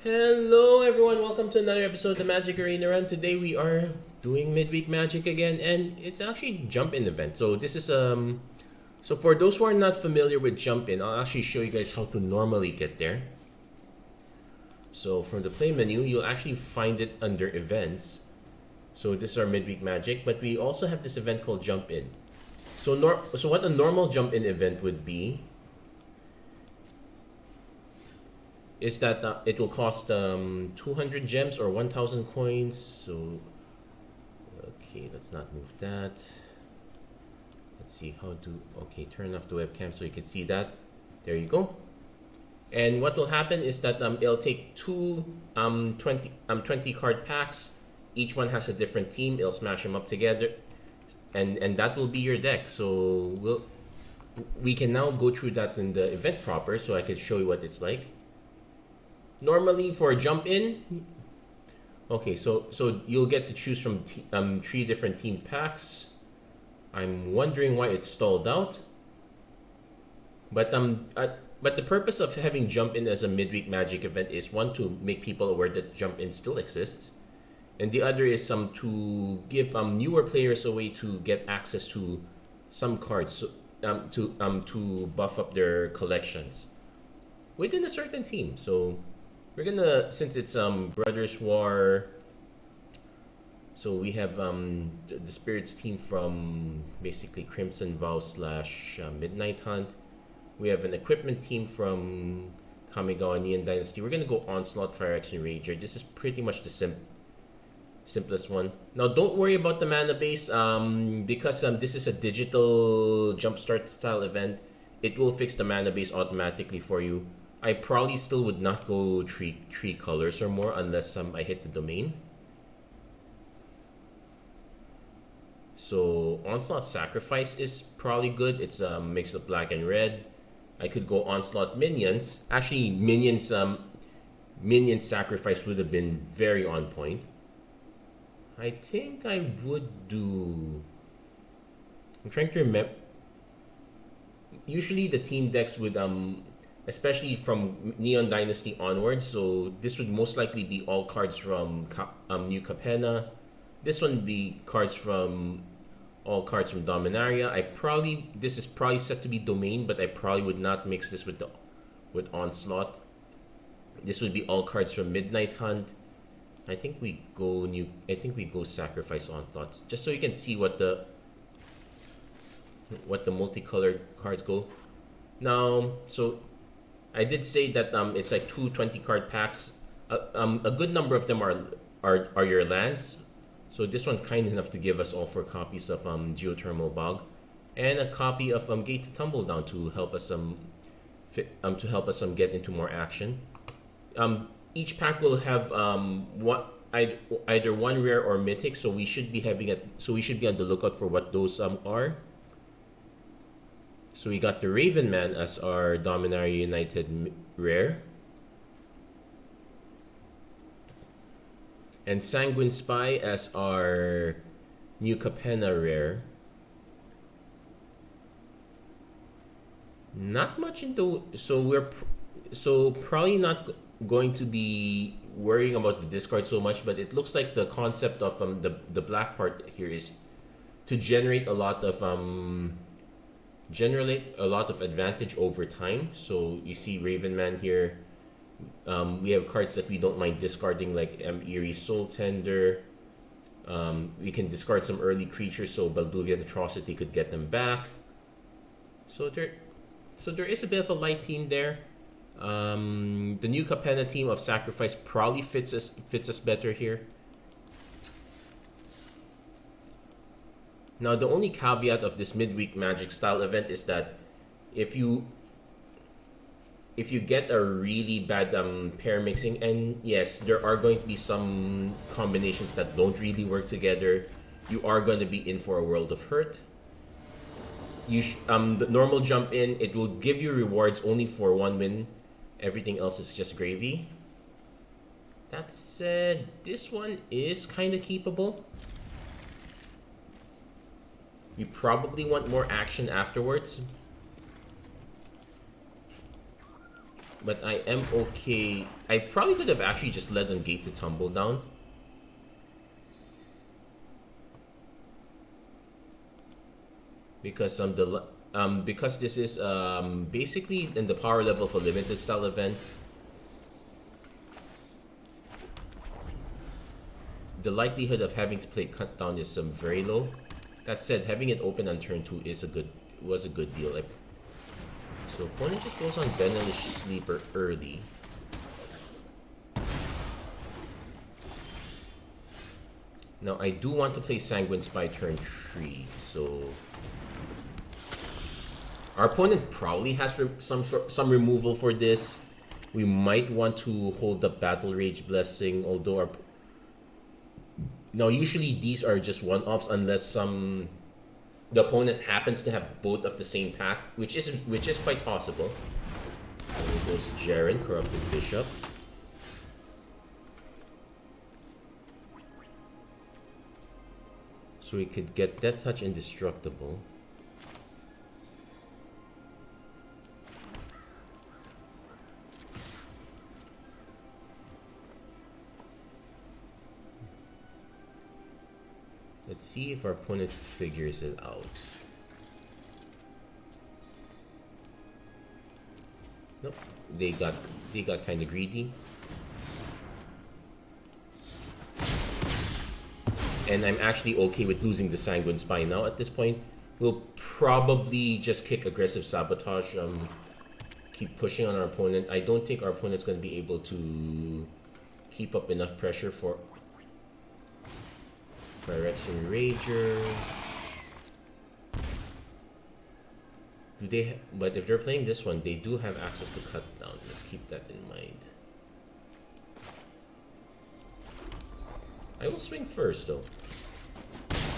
Hello everyone, welcome to another episode of the Magic Arena Run. Today we are doing Midweek Magic again, and it's actually jump-in event. So this is so for those who are not familiar with jump-in, I'll actually show you guys how to normally get there. So from the play menu, you'll actually find it under events. So this is our Midweek Magic, but we also have this event called jump-in. So what a normal jump-in event would be is that it will cost 200 gems or 1,000 coins. So, okay, let's not move that. Let's see how to, okay, turn off the webcam so you can see that. There you go. And what will happen is that it'll take two 20 card packs. Each one has a different team. It'll smash them up together, and that will be your deck. So we can now go through that in the event proper, so I can show you what it's like. Normally for jump in, okay, so you'll get to choose from 3 different team packs. I'm wondering why it's stalled out, but the purpose of having jump in as a midweek Magic event is, one, to make people aware that jump in still exists, and the other is to give newer players a way to get access to some cards, to buff up their collections within a certain team. So we're gonna, since it's Brothers War, so we have the Spirits team from basically Crimson Vow / Midnight Hunt. We have an equipment team from Capenna and Neon Dynasty. We're gonna go Onslaught, Fire Action Rager. This is pretty much the simplest one. Now don't worry about the mana base, because this is a digital jumpstart style event. It will fix the mana base automatically for you. I probably still would not go three colors or more unless I hit the domain. So Onslaught Sacrifice is probably good. It's a mix of black and red. I could go Onslaught Minions. Actually, Minion Sacrifice would have been very on point. I think I would do, I'm trying to remember. Usually the team decks would especially from Neon Dynasty onwards, so this would most likely be all cards from New Capenna. This one would be all cards from Dominaria. This is probably set to be Domain, but I probably would not mix this with Onslaught. This would be all cards from Midnight Hunt. I think we go Sacrifice Onslaught, just so you can see what the multicolored cards go. Now, so I did say that it's like 2 20 card packs. A good number of them are your lands. So this one's kind enough to give us all 4 copies of Geothermal Bog, and a copy of Gate to Tumbledown to help us get into more action. Each pack will have either one rare or mythic, so we should be on the lookout for what those are. So we got the Raven Man as our Dominaria United rare, and Sanguine Spy as our New Capenna rare. Not much into, so probably not going to be worrying about the discard so much, but it looks like the concept of the black part here is to generate a lot of advantage over time. So you see Raven Man here. We have cards that we don't mind discarding, like Eerie Soul Tender. We can discard some early creatures, so Balduvian Atrocity could get them back. So there is a bit of a light team there. The New Capenna team of Sacrifice probably fits us better here. Now, the only caveat of this midweek Magic style event is that if you get a really bad pair mixing, and yes, there are going to be some combinations that don't really work together, you are going to be in for a world of hurt. The normal jump in, it will give you rewards only for 1 win. Everything else is just gravy. That said, this one is kind of keepable. You probably want more action afterwards. But I am okay. I probably could have actually just let on gate to tumble down. Because because this is basically in the power level for limited style event. The likelihood of having to play cut down is very low. That said, having it open on turn 2 was a good deal. So opponent just goes on Venomous Sleeper early. Now I do want to play Sanguine Spy turn 3, so our opponent probably has some removal for this. We might want to hold up Battle Rage Blessing, although now usually these are just one-offs unless the opponent happens to have both of the same pack, which is quite possible. There goes Jaren, Corrupted Bishop. So we could get Death Touch Indestructible. Let's see if our opponent figures it out. Nope, they got kind of greedy. And I'm actually okay with losing the Sanguine Spy now at this point. We'll probably just kick Aggressive Sabotage, keep pushing on our opponent. I don't think our opponent's going to be able to keep up enough pressure for Phyrexian Rager. But if they're playing this one, they do have access to cut down. Let's keep that in mind. I will swing first though.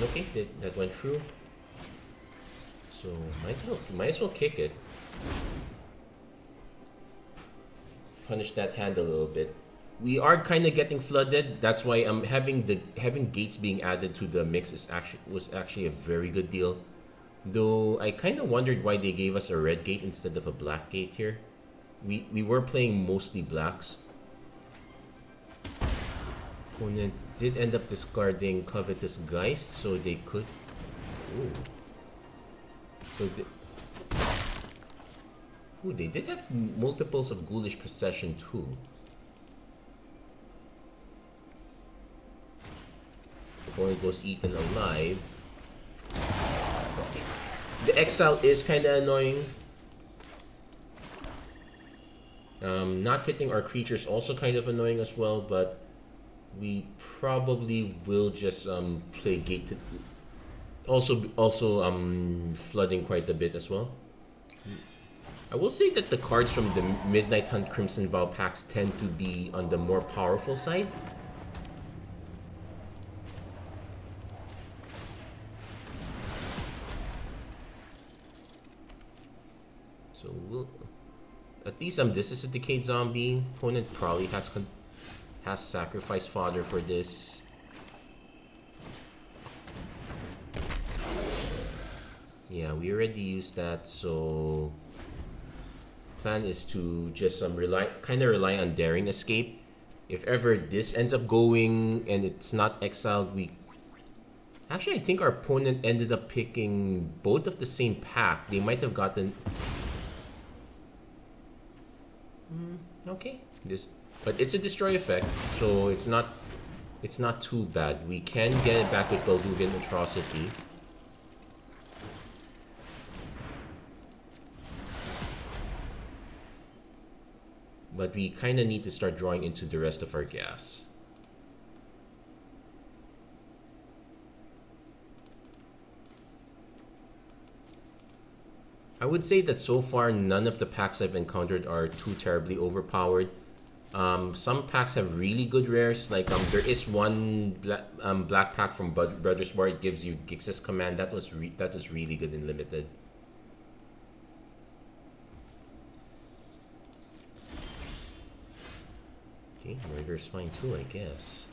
Okay, that went through. So might as well kick it. Punish that hand a little bit. We are kind of getting flooded. That's why having gates being added to the mix was actually a very good deal. Though I kind of wondered why they gave us a red gate instead of a black gate here. We were playing mostly blacks. Opponent did end up discarding Covetous Geist, so they could. Ooh. So they did have multiples of Ghoulish Procession too. Opponent goes eaten alive. Okay. The exile is kind of annoying. Not hitting our creatures also kind of annoying as well, but we probably will just play gate to also flooding quite a bit as well. I will say that the cards from the Midnight Hunt Crimson Vow packs tend to be on the more powerful side. So we'll at least this is a Decayed Zombie. Opponent probably has sacrifice fodder for this. Yeah, we already used that, so plan is to just rely on Daring Escape. If ever this ends up going and it's not exiled, actually I think our opponent ended up picking both of the same pack. They might have gotten okay. But it's a destroy effect, so it's not too bad. We can get it back with Balduvian Atrocity. But we kind of need to start drawing into the rest of our gas. I would say that so far none of the packs I've encountered are too terribly overpowered. Some packs have really good rares, like there is one black pack from Brothers War. It gives you Gix's Command. That was really good in limited. Okay, Murder's fine too, I guess.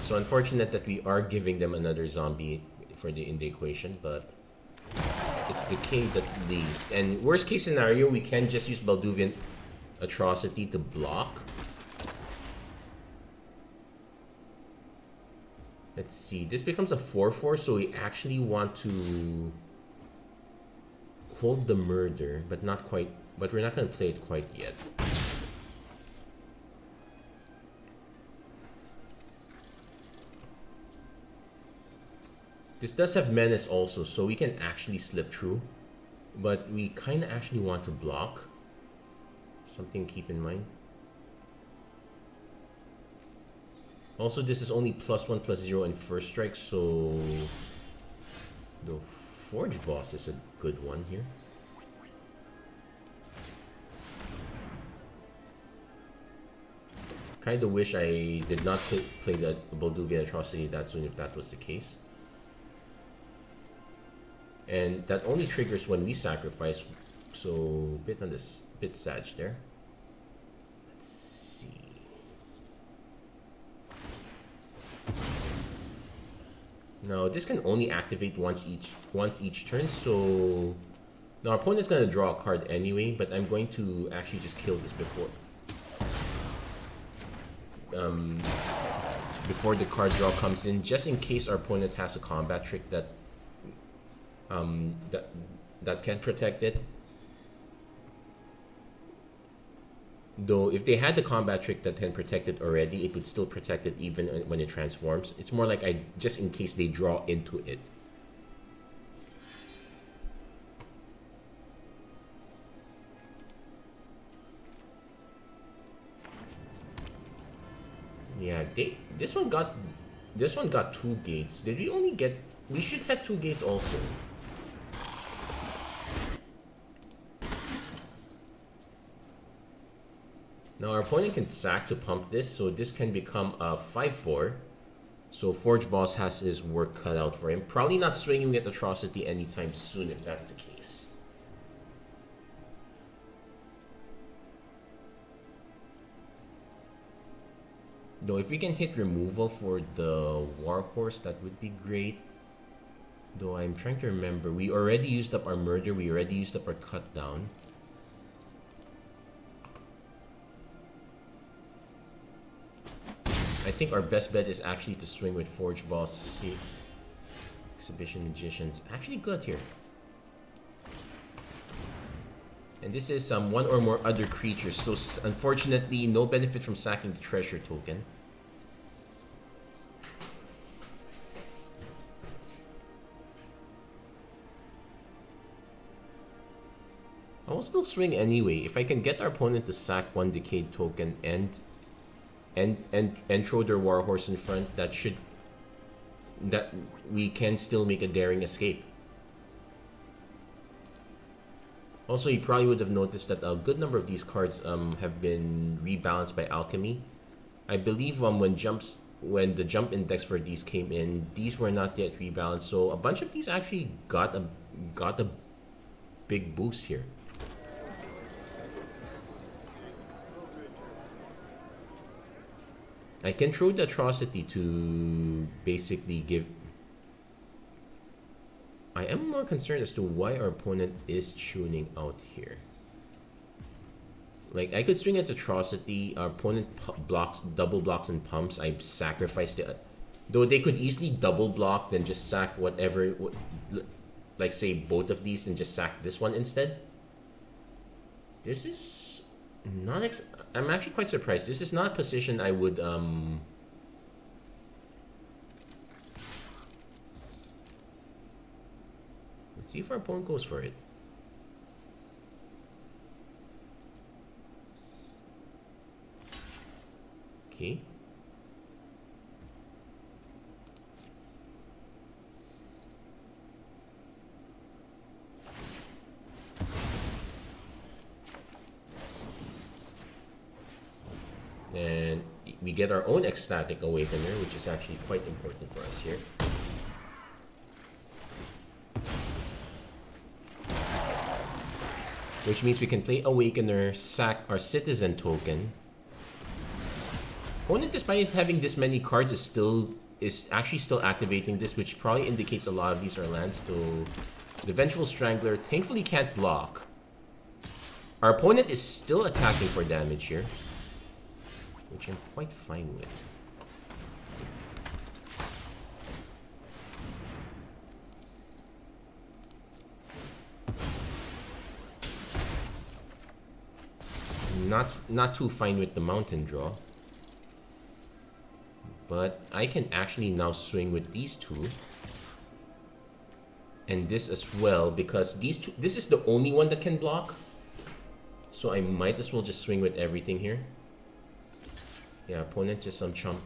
So unfortunate that we are giving them another zombie in the equation, but it's decay that leaves. And worst case scenario, we can just use Balduvian Atrocity to block. Let's see, this becomes a 4/4, so we actually want to hold the murder, but not quite, but we're not going to play it quite yet. This does have menace also, so we can actually slip through, but we kind of actually want to block. Something to keep in mind. Also, this is only +1/+0 in first strike, so the Forge Boss is a good one here. Kind of wish I did not play the Balduvian Atrocity that soon if that was the case. And that only triggers when we sacrifice, so bit sad there. Let's see. Now this can only activate once each turn, so now our opponent's gonna draw a card anyway, but I'm going to actually just kill this before the card draw comes in, just in case our opponent has a combat trick that can protect it. Though if they had the combat trick that can protect it already, it would still protect it even when it transforms. It's more like just in case they draw into it. Yeah, this one got 2 gates. Did we only get? We should have 2 gates also. Now our opponent can sack to pump this, so this can become a 5/4. So Forge Boss has his work cut out for him. Probably not swinging at Atrocity anytime soon if that's the case. Though if we can hit removal for the Warhorse, that would be great. Though I'm trying to remember, we already used up our murder, we already used up our cut down. I think our best bet is actually to swing with Forge Boss. See, Exhibition Magician's actually good here. And this is one or more other creatures, so unfortunately no benefit from sacking the treasure token. I will still swing anyway. If I can get our opponent to sack 1 Decayed token and throw their Warhorse in front, that we can still make a daring escape. Also, you probably would have noticed that a good number of these cards have been rebalanced by Alchemy. I believe when the jump index for these came in, these were not yet rebalanced, so a bunch of these actually got a big boost here. I can throw the Atrocity to basically give... I am more concerned as to why our opponent is tuning out here. Like, I could swing at Atrocity, our opponent double blocks and pumps, I sacrificed it. Though they could easily double block, then just sack whatever, like say both of these and just sack this one instead. This is not... I'm actually quite surprised. This is not a position I would... Let's see if our opponent goes for it. Okay. And we get our own Ecstatic Awakener, which is actually quite important for us here. Which means we can play Awakener, sack our Citizen token, Opponent, despite having this many cards, is actually still activating this, which probably indicates a lot of these are lands. So the Vengeful Strangler thankfully can't block. Our opponent is still attacking for damage here, which I'm quite fine with. Not too fine with the mountain draw. But I can actually now swing with these two. And this as well, because these two, this is the only one that can block. So I might as well just swing with everything here. Yeah, opponent just some chump.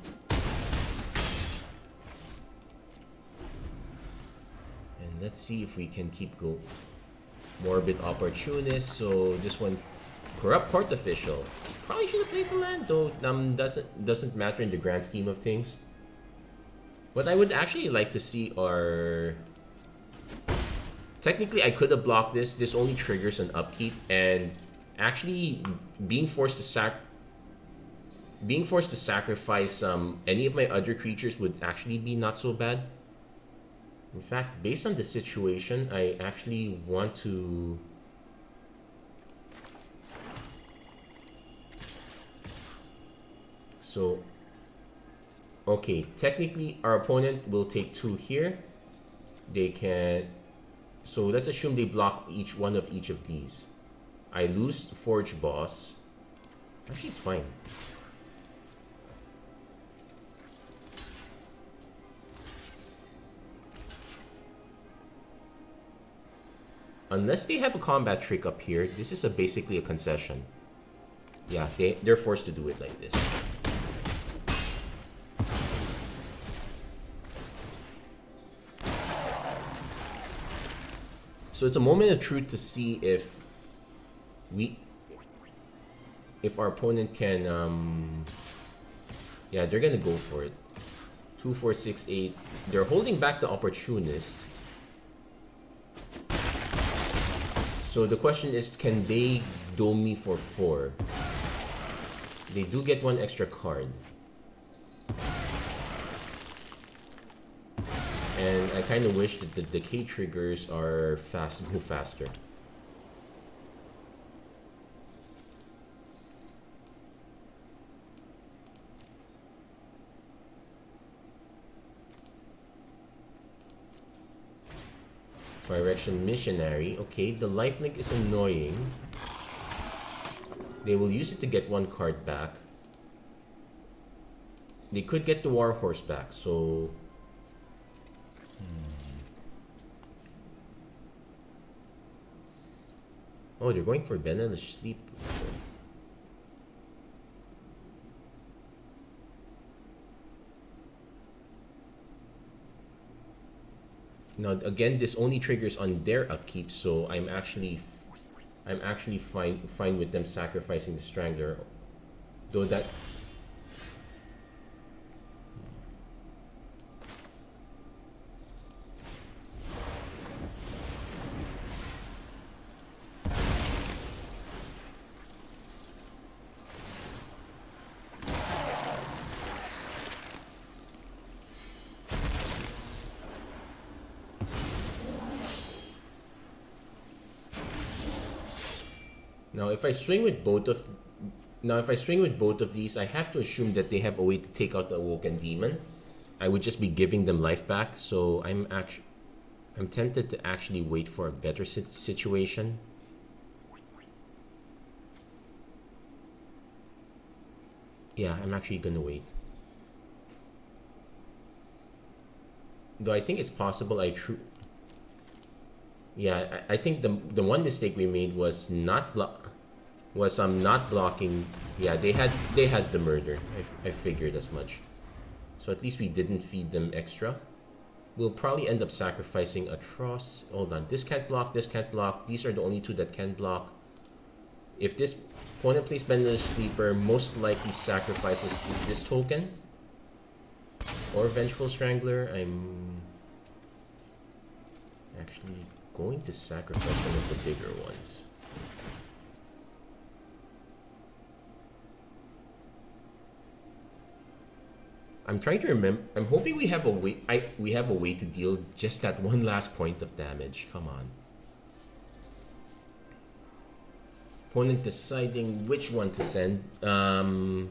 And let's see if we can keep going. Morbid Opportunist, so this one, Corrupt Court Official. Probably should have played the land though. Doesn't matter in the grand scheme of things. What I would actually like to see are... Technically, I could have blocked this. This only triggers an upkeep, and actually being forced to sacrifice any of my other creatures would actually be not so bad. In fact, based on the situation, I actually want to... So, okay, technically our opponent will take 2 here. They can... So let's assume they block each one of each of these. I lose Forge Boss. Actually, it's fine. Unless they have a combat trick up here, this is basically a concession. Yeah, they're forced to do it like this. So it's a moment of truth to see if our opponent can, yeah, they're gonna go for it. 2, 4, 6, 8. They're holding back the Opportunist. So the question is, can they dome me for 4? They do get 1 extra card. And I kind of wish that the decay triggers are go faster. Direction Missionary. Okay, the lifelink is annoying. They will use it to get 1 card back. They could get the Warhorse back, so... Oh, they're going for Benelish Sleep. Now again, this only triggers on their upkeep, so I'm actually fine with them sacrificing the Strangler, though that. Now, if I swing with both of these, I have to assume that they have a way to take out the Awoken Demon. I would just be giving them life back, so I'm tempted to actually wait for a better situation. Yeah, I'm actually gonna wait. Though I think it's possible Yeah, I think the one mistake we made was not blocking. Yeah, they had the murder. I figured as much. So at least we didn't feed them extra. We'll probably end up sacrificing Atroz. Hold on, this can't block, this can't block. These are the only 2 that can block. If this opponent plays Bender's Sleeper, most likely sacrifices this token or Vengeful Strangler. I'm actually going to sacrifice one of the bigger ones. I'm trying to remember. I'm hoping we have a way. We have a way to deal just that one last point of damage. Come on. Opponent deciding which one to send. No,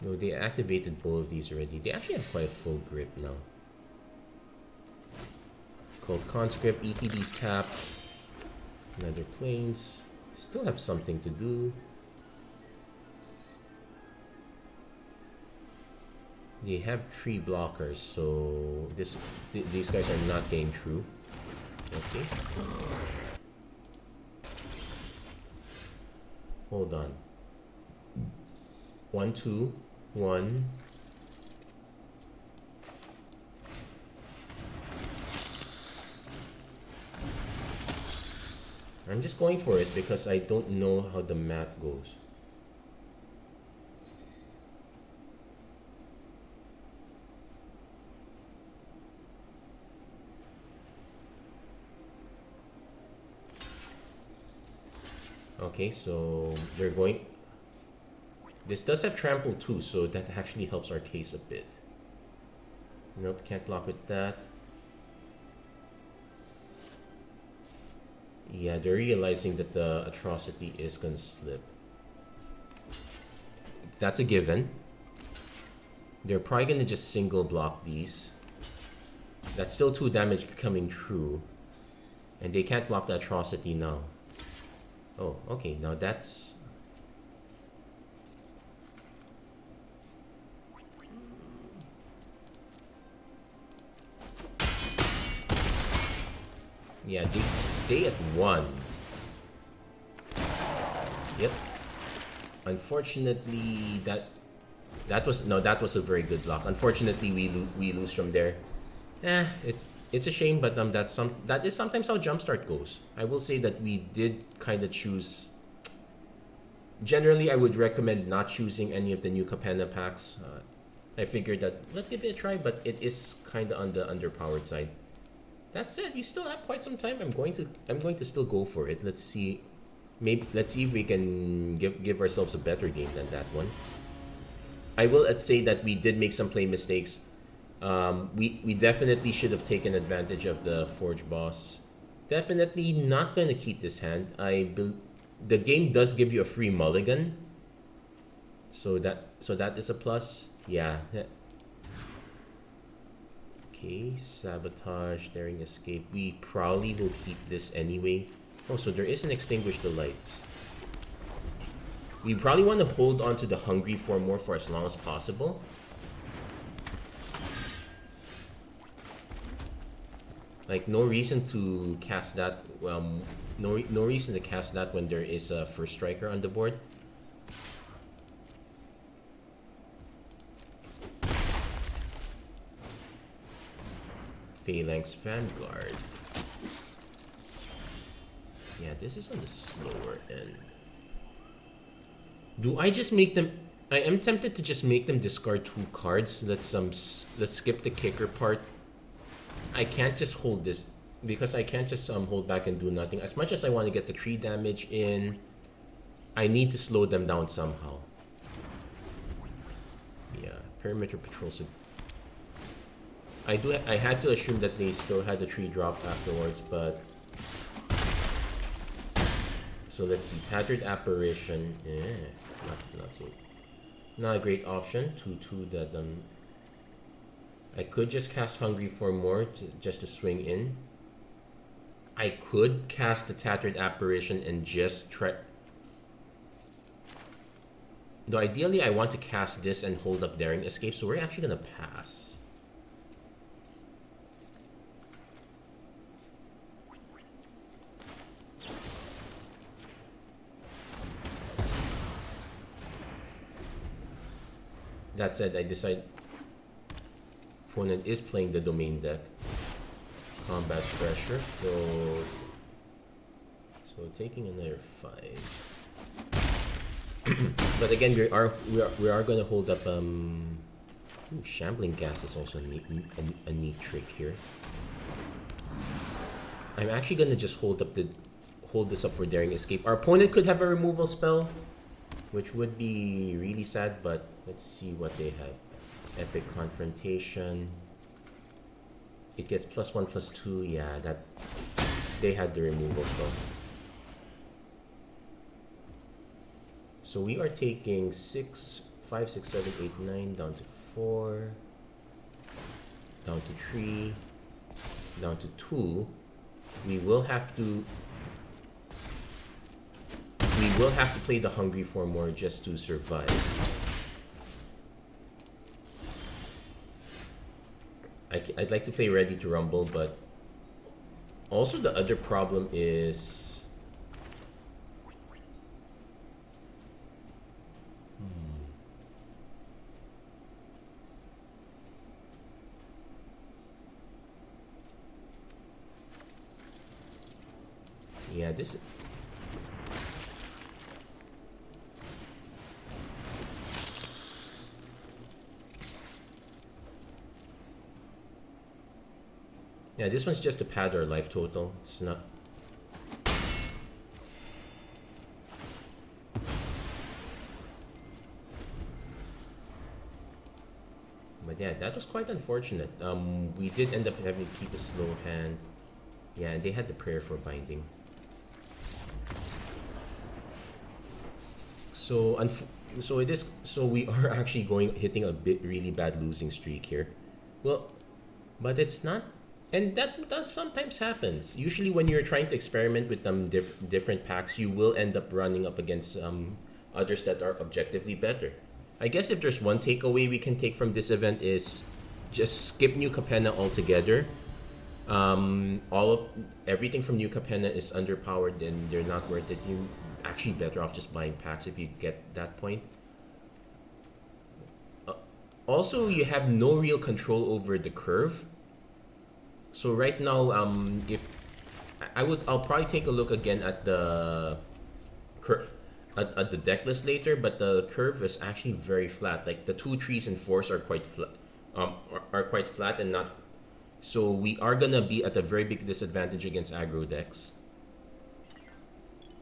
they activated both of these already. They actually have quite a full grip now. Called Conscript, ETB's tapped. Another planes. Still have something to do. They have tree blockers, so these guys are not getting through. Okay. Hold on. 1, 2, 1. I'm just going for it because I don't know how the math goes. Okay, so they're going. This does have trample too, so that actually helps our case a bit. Nope, can't block with that. Yeah, they're realizing that the atrocity is gonna slip. That's a given. They're probably gonna just single block these. That's still 2 damage coming through. And they can't block the atrocity now. Oh, okay, now that's... Yeah, they stay at 1. Yep. Unfortunately, that was a very good block. Unfortunately, we lose from there. It's a shame, but that is sometimes how Jumpstart goes. I will say that we did kind of choose. Generally, I would recommend not choosing any of the new Capenna packs. I figured that let's give it a try, but it is kind of on the underpowered side. That said, we still have quite some time. I'm going to still go for it. Let's see. Let's see if we can give ourselves a better game than that one. I will say that we did make some play mistakes. We definitely should have taken advantage of the Forge Boss. Definitely not going to keep this hand. The game does give you a free mulligan. So that is a plus. Yeah. Okay, Sabotage, Daring Escape. We probably will keep this anyway. Oh, so there is an Extinguish the Lights. We probably want to hold on to the Hungry for more for as long as possible. Like, no reason to cast that. No reason to cast that when there is a First Striker on the board. Phalanx Vanguard. Yeah, this is on the slower end. Do I just make them... I am tempted to just make them discard 2 cards. Let's skip the kicker part. I can't just hold this because I can't just hold back and do nothing. As much as I want to get the 3 damage in, I need to slow them down somehow. Yeah, Perimeter Patrols. I had to assume that they still had the 3 drop afterwards, but... So let's see, Tattered Apparition. Yeah, not a great option. 2/2 that I could just cast Hungry for more just to swing in. I could cast the Tattered Apparition and just try. Though ideally I want to cast this and hold up Daring Escape, so we're actually gonna pass. That said, I decide opponent is playing the Domain deck. Combat Pressure, so taking another 5. But again, we are going to hold up. Shambling Gas is also a neat trick here. I'm actually going to just hold hold this up for daring escape. Our opponent could have a removal spell, which would be really sad, but let's see what they have. Epic Confrontation. It gets +1/+2. Yeah, that they had the removal spell. So we are taking 6, 5, 6, 7, 8, 9 down to 4, down to 3, down to 2. We will have to play the Hungry for More just to survive. I'd like to play Ready to Rumble, but also the other problem is yeah, this. Yeah, this one's just to pad our life total. It's not. But yeah, that was quite unfortunate. We did end up having to keep a slow hand. Yeah, and they had the prayer for binding. So it is. So we are actually hitting a really bad losing streak here. Well, but it's not. And that does sometimes happens. Usually when you're trying to experiment with different packs, you will end up running up against others that are objectively better. I guess if there's one takeaway we can take from this event is just skip New Capenna altogether. Everything from New Capenna is underpowered and they're not worth it. You're actually better off just buying packs if you get that point. Also, you have no real control over the curve. So right now, I'll probably take a look again at the at the deck list later, but the curve is actually very flat. Like the 2, 3s, and 4s are quite flat, are quite flat and not. So we are gonna be at a very big disadvantage against aggro decks.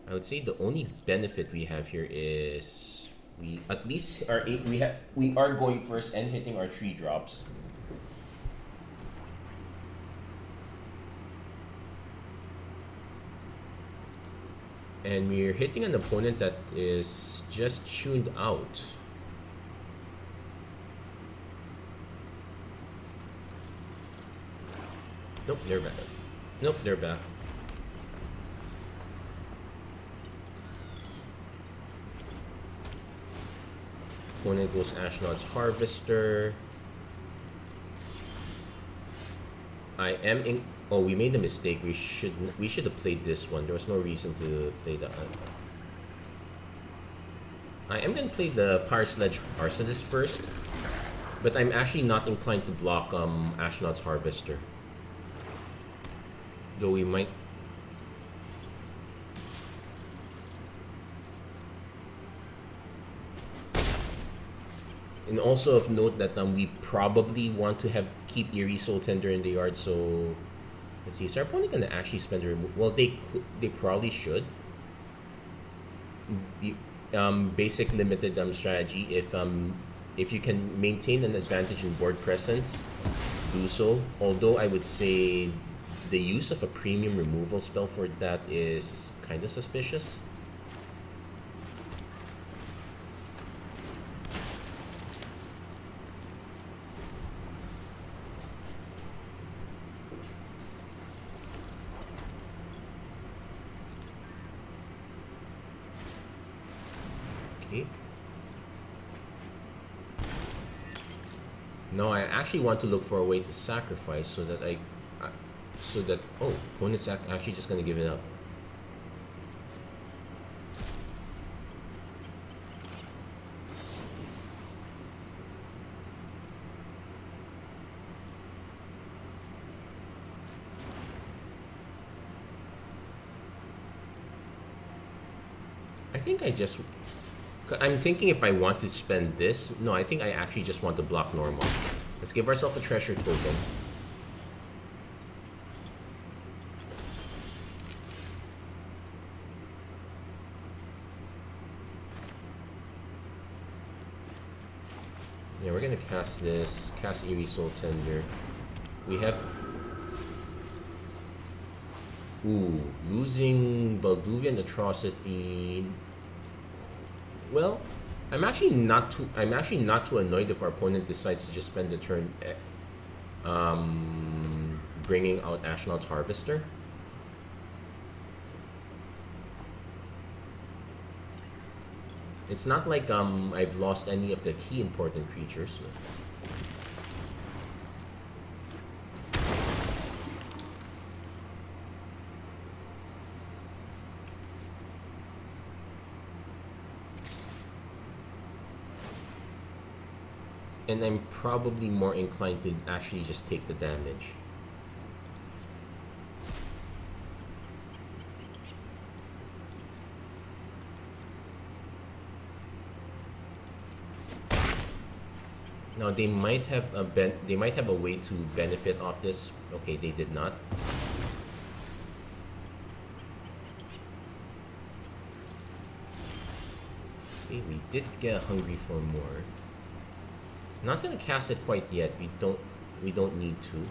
I would say the only benefit we have here is we at least are we are going first and hitting our 3 drops. And we're hitting an opponent that is just tuned out. Nope, they're back. Nope, they're back. Opponent goes Ashnod's Harvester. I am in. Oh, we made a mistake. We should have played this one. There was no reason to play that. I am gonna play the Power Sledge Arsonist first, but I'm actually not inclined to block Ashnod's Harvester. Though we might. And also of note that we probably want to keep Eerie Soul Tender in the yard, so let's see. Is our opponent gonna actually spend a remove? Well, they probably should. Basic limited strategy. If you can maintain an advantage in board presence, do so. Although I would say the use of a premium removal spell for that is kind of suspicious. No, I actually want to look for a way to sacrifice so that oh, opponent's actually just gonna give it up. I'm thinking if I want to spend this. No, I think I actually just want to block normal. Let's give ourselves a treasure token. Yeah, we're gonna cast this. Cast Eerie Soul Tender. We have... Ooh, losing Balduvian Atrocity. Well, I'm actually not too annoyed if our opponent decides to just spend the turn bringing out Ashnod's Harvester. It's not like I've lost any of the key important creatures. And I'm probably more inclined to actually just take the damage. Now they might have a way to benefit off this. Okay, they did not. See, we did get hungry for more. Not gonna cast it quite yet. We don't need to.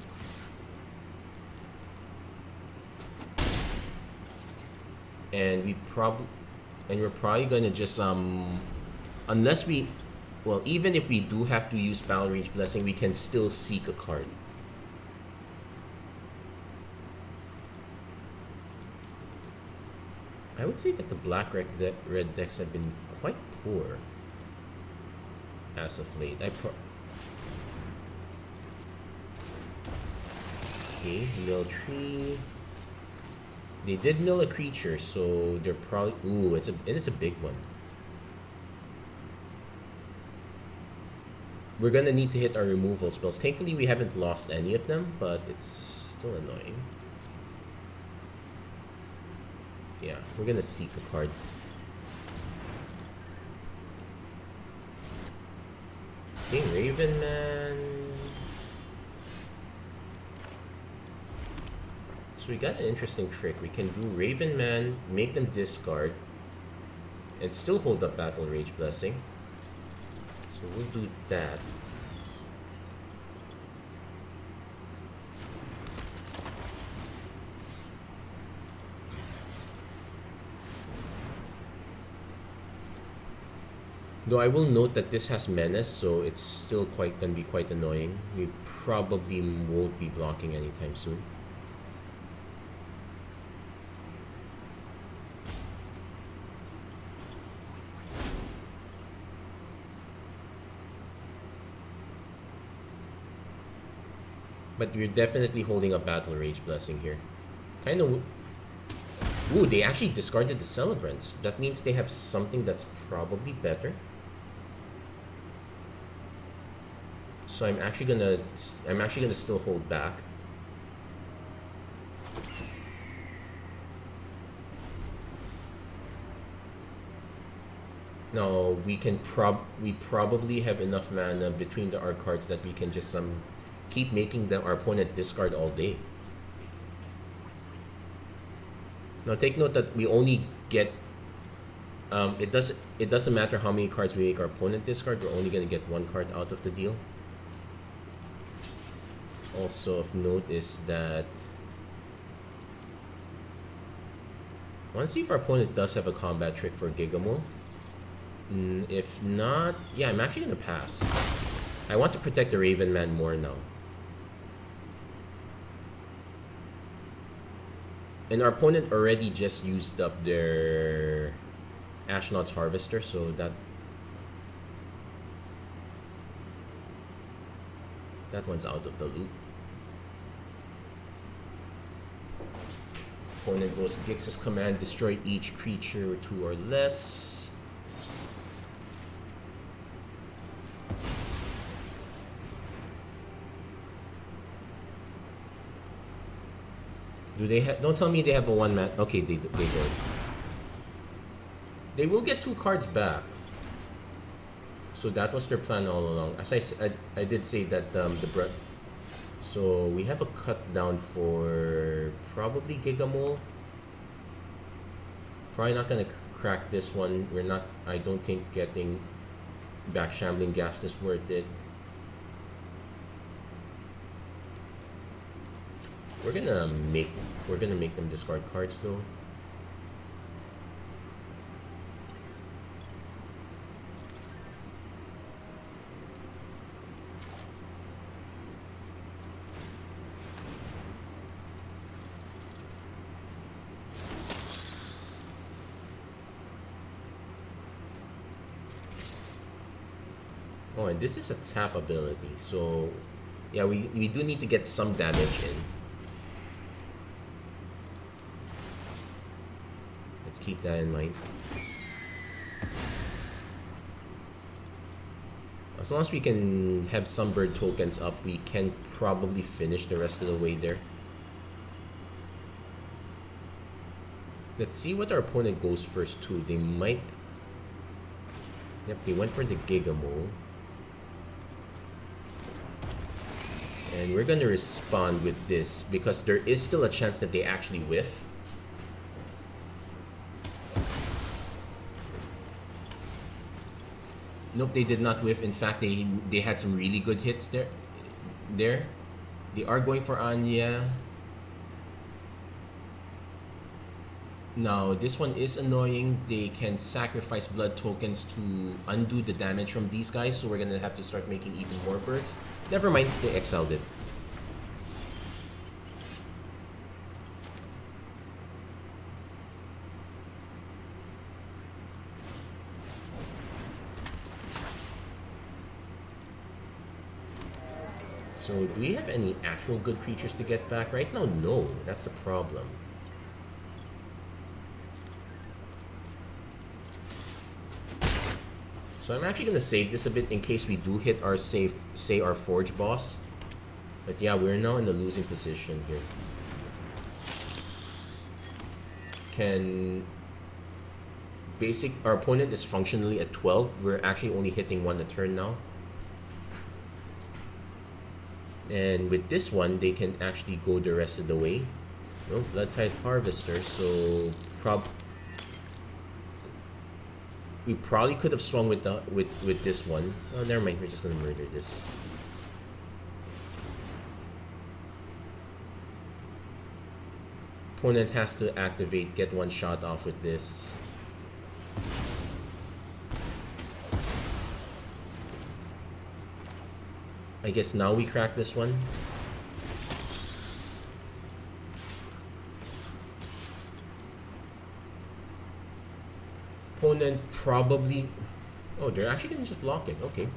And we're probably gonna just unless we, well, even if we do have to use Battle Rage Blessing, we can still seek a card. I would say that the black red decks have been quite poor as of late. Okay, mill tree. They did mill a creature, so they're probably... Ooh, it's a big one. We're gonna need to hit our removal spells. Thankfully, we haven't lost any of them, but it's still annoying. Yeah, we're gonna seek a card. Okay, Raven Man. So we got an interesting trick. We can do Raven Man, make them discard, and still hold up Battle Rage Blessing. So we'll do that. Though I will note that this has Menace, so it's still gonna be quite annoying. We probably won't be blocking anytime soon. But you're definitely holding a Battle Rage Blessing here. Kind of... Ooh, they actually discarded the Celebrants. That means they have something that's probably better. So I'm actually gonna still hold back. Now we probably have enough mana between our cards that we can just keep making our opponent discard all day. Now take note that we only get it doesn't matter how many cards we make our opponent discard, we're only gonna get one card out of the deal. Also of note is that I want to see if our opponent does have a combat trick for Gigamole. If not, yeah, I'm actually gonna pass. I want to protect the Raven Man more now. And our opponent already just used up their Ashnod's Harvester, so that one's out of the loop. Opponent goes Gix's command, destroy each creature 2 or less. Do they have? Don't tell me they have a 1-man. Okay, they don't. They will get 2 cards back. So that was their plan all along. As I did say that so we have a cut down for probably Gigamole. Probably not gonna crack this one. I don't think getting back Shambling Ghast is worth it. We're gonna make them discard cards though. Oh, and this is a tap ability, so yeah, we do need to get some damage in. Let's keep that in mind. As long as we can have some bird tokens up, we can probably finish the rest of the way there. Let's see what our opponent goes first too. They might... Yep, they went for the Gigamole. And we're gonna respond with this because there is still a chance that they actually whiff. Nope, they did not whiff. In fact, they had some really good hits there. They are going for Anya. Now, this one is annoying. They can sacrifice blood tokens to undo the damage from these guys, so we're gonna have to start making even more birds. Never mind, they exiled it. So, do we have any actual good creatures to get back? Right now, no. That's the problem. So I'm actually gonna save this a bit in case we do hit our say our Forge boss. But yeah, we're now in the losing position here. Our opponent is functionally at 12. We're actually only hitting one a turn now. And with this one, they can actually go the rest of the way. No Blood-Tide Harvester, so we probably could have swung with this one. Oh, never mind. We're just gonna murder this. Opponent has to activate, get one shot off with this. I guess now we crack this one. Opponent probably... Oh, they're actually gonna just block it. Okay.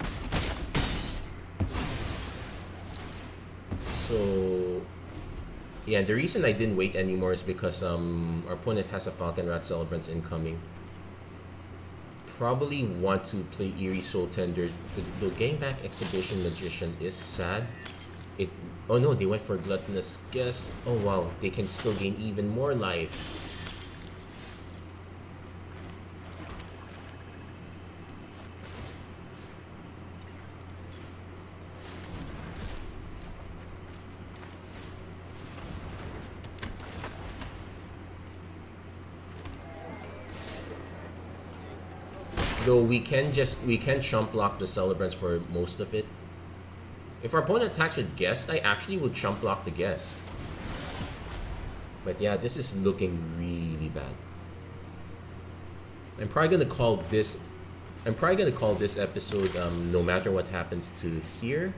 So... Yeah, the reason I didn't wait anymore is because our opponent has a Falcon Rat Celebrants incoming. Probably want to play Eerie Soul Tender. The getting back Exhibition Magician is sad. Oh no, they went for Gluttonous Guest. Oh wow, they can still gain even more life. Though we can chump block the Celebrants for most of it. If our opponent attacks with Guest, I actually would chump block the Guest. But yeah, this is looking really bad. I'm probably gonna call this episode no matter what happens to here.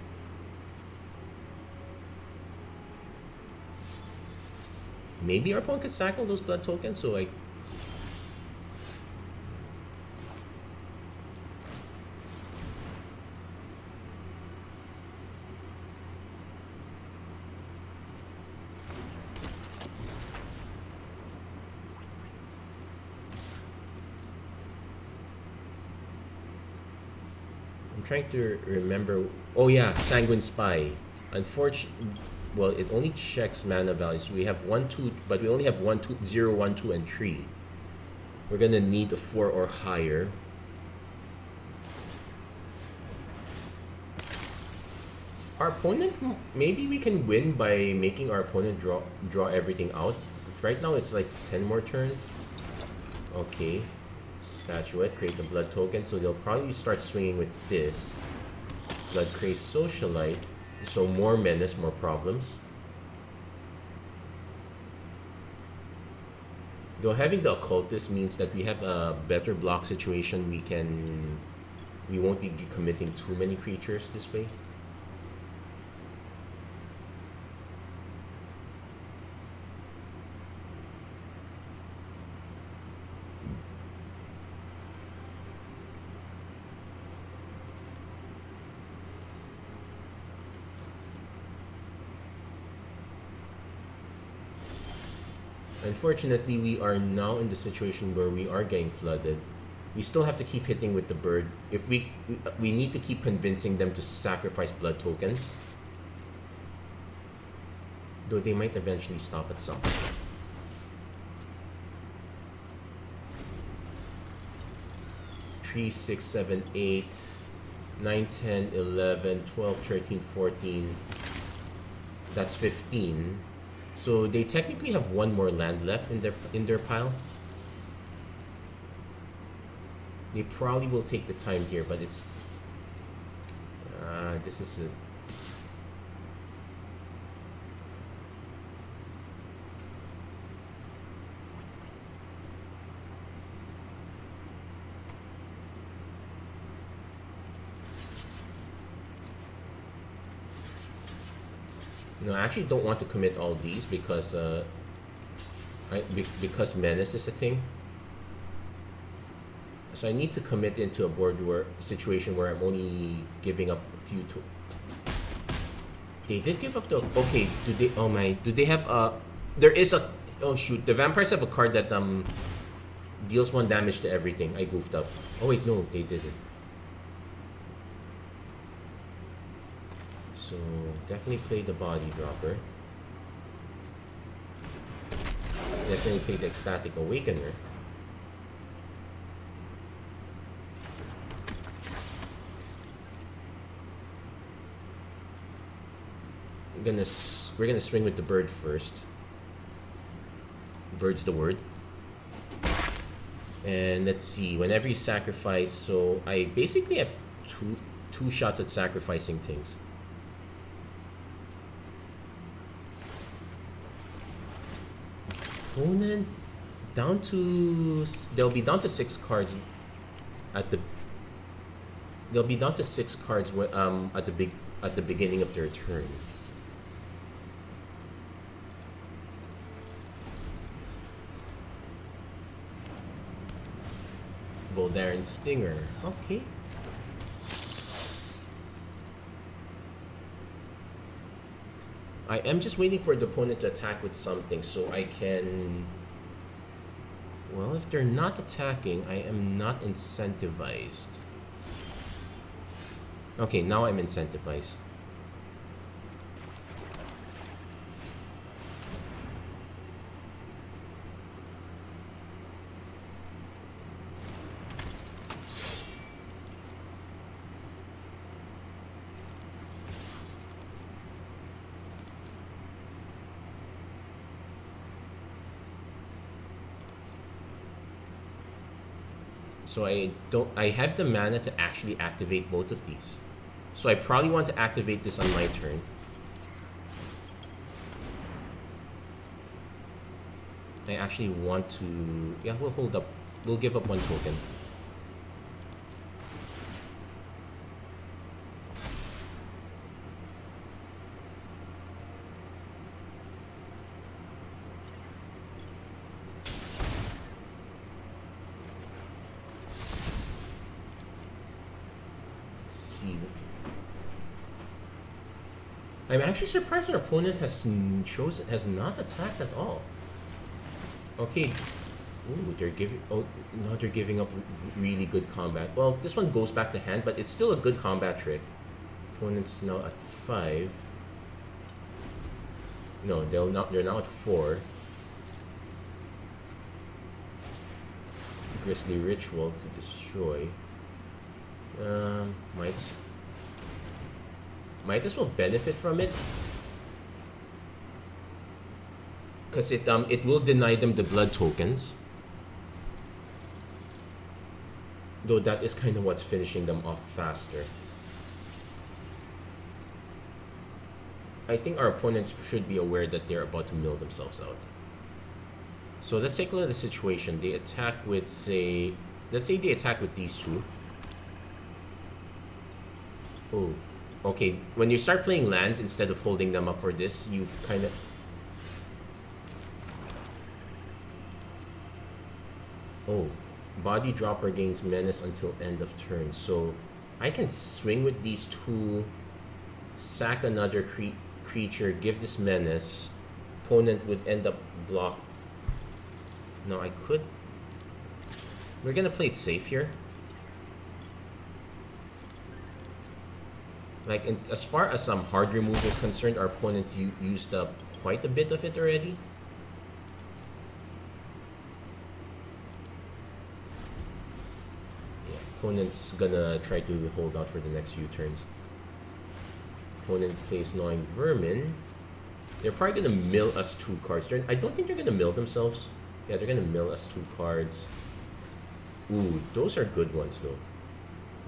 Maybe our opponent could cycle those blood tokens, so like trying to remember. Oh yeah, Sanguine Spy. Unfortunately, well, it only checks mana values. We have 1-2, but we only have 1-2, 0, 1, 2, and 3. We're gonna need a 4 or higher. Our opponent, maybe we can win by making our opponent draw everything out. Right now it's like 10 more turns. Okay. Statuette, create the blood token, so they'll probably start swinging with this. Blood Craze Socialite, so more menace, more problems. Though having the occultist means that we have a better block situation. We won't be committing too many creatures this way. Unfortunately, we are now in the situation where we are getting flooded. We still have to keep hitting with the bird. If we need to keep convincing them to sacrifice blood tokens. Though they might eventually stop at some point. Three, 6, 7, 8, 9, 10, 11, 12, 13, 14. That's 15. So they technically have one more land left in their pile. They probably will take the time here, but it's this is a I actually don't want to commit all these because because menace is a thing. So I need to commit into a board situation where I'm only giving up a few. They did give up the. Okay, do they? Oh my! Do they have a? There is a. Oh shoot! The vampires have a card that deals 1 damage to everything. I goofed up. Oh wait, no, they didn't. So definitely play the body dropper. Definitely play the ecstatic awakener. We're gonna swing with the bird first. Bird's the word. And let's see. Whenever you sacrifice, so I basically have two shots at sacrificing things. Opponent down to they'll be down to 6 cards at the. They'll be down to 6 cards at the beginning of their turn. Voldaren Stinger. Okay. I am just waiting for the opponent to attack with something so I can... Well, if they're not attacking, I am not incentivized. Okay, now I'm incentivized. So I have the mana to actually activate both of these. So I probably want to activate this on my turn. I actually want to, yeah, we'll hold up. We'll give up 1 token. I'm actually surprised our opponent has not attacked at all. Okay. Ooh, they're giving. Oh, now they're giving up really good combat. Well, this one goes back to hand, but it's still a good combat trick. Opponent's now at 5. No, they're now at 4. Grisly Ritual to destroy. Might as well benefit from it, because it will deny them the blood tokens. Though that is kind of what's finishing them off faster. I think our opponents should be aware that they're about to mill themselves out. So let's take a look at the situation. They attack with, say, let's say they attack with these two. Oh, okay. When you start playing lands instead of holding them up for this, you've kind of... Oh, body dropper gains menace until end of turn. So I can swing with these two, sack another creature, give this menace. Opponent would end up blocked. No, I could... We're gonna play it safe here. Like, as far as some hard remove is concerned, our opponent used up quite a bit of it already. Yeah, opponent's gonna try to hold out for the next few turns. Opponent plays Gnawing Vermin. They're probably gonna mill us 2 cards. I don't think they're gonna mill themselves. Yeah, they're gonna mill us 2 cards. Ooh, those are good ones though.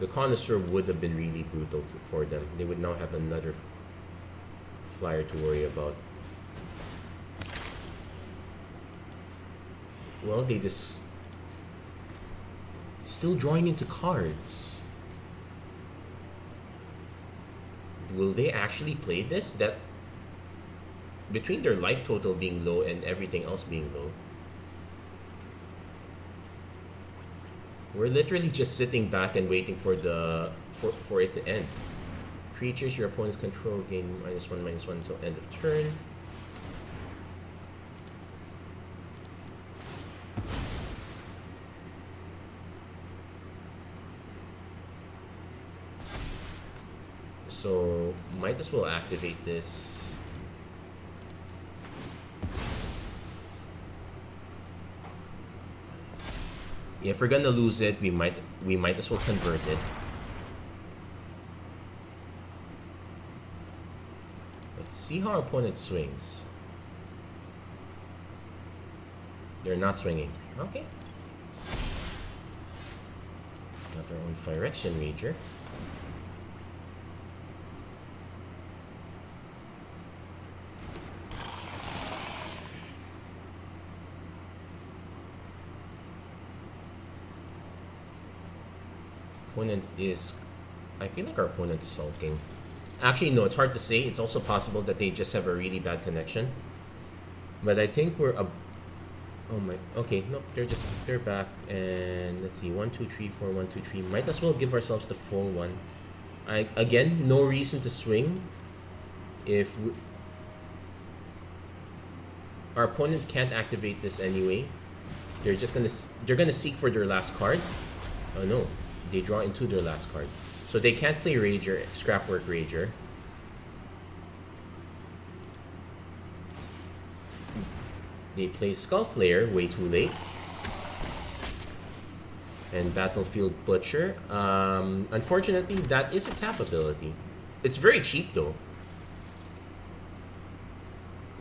The Connoisseur would have been really brutal for them. They would now have another flyer to worry about. Well, they just... Still drawing into cards. Will they actually play this? That... Between their life total being low and everything else being low, we're literally just sitting back and waiting for the for it to end. Creatures your opponents control gain -1/-1 until end of turn. So might as well activate this. If we're gonna lose it, we might as well convert it. Let's see how our opponent swings. They're not swinging. Okay. Got our own Phyrexian Rager. Opponent is... I feel like our opponent's sulking. Actually, no, it's hard to say. It's also possible that they just have a really bad connection. But I think we're... Oh my... Okay, nope, they're back. And let's see, 1, 2, 3, 4, 1, 2, 3. Might as well give ourselves the full one. Again, no reason to swing. If we... Our opponent can't activate this anyway. They're just gonna... They're gonna seek for their last card. Oh no. They draw into their last card. So they can't play Rager, Scrapwork Rager. They play Skullflayer way too late. And Battlefield Butcher. Unfortunately, that is a tap ability. It's very cheap though.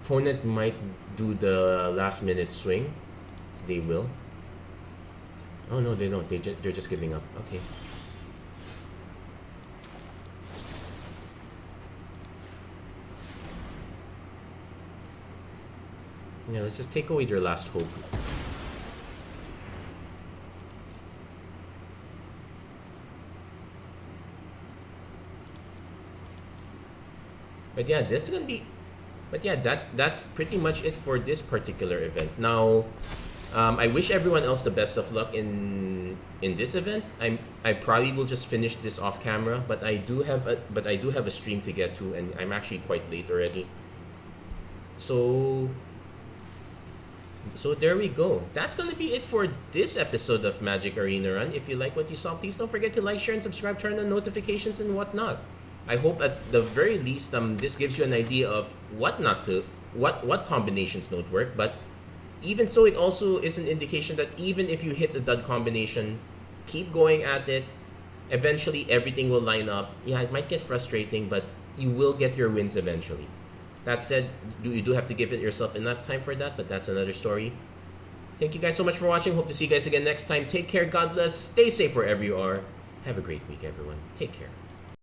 Opponent might do the last minute swing. They will. Oh no, they don't. They're just giving up. Okay. Yeah, let's just take away their last hope. But yeah, this is gonna be... But yeah, that's pretty much it for this particular event. Now, I wish everyone else the best of luck in this event. I probably will just finish this off camera, but I do have a stream to get to, and I'm actually quite late already. So there we go. That's gonna be it for this episode of Magic Arena Run. If you like what you saw, please don't forget to like, share, and subscribe, turn on notifications and whatnot. I hope at the very least this gives you an idea of what combinations don't work, but even so, it also is an indication that even if you hit the dud combination, keep going at it. Eventually, everything will line up. Yeah, it might get frustrating, but you will get your wins eventually. That said, you do have to give it yourself enough time for that, but that's another story. Thank you guys so much for watching. Hope to see you guys again next time. Take care. God bless. Stay safe wherever you are. Have a great week, everyone. Take care.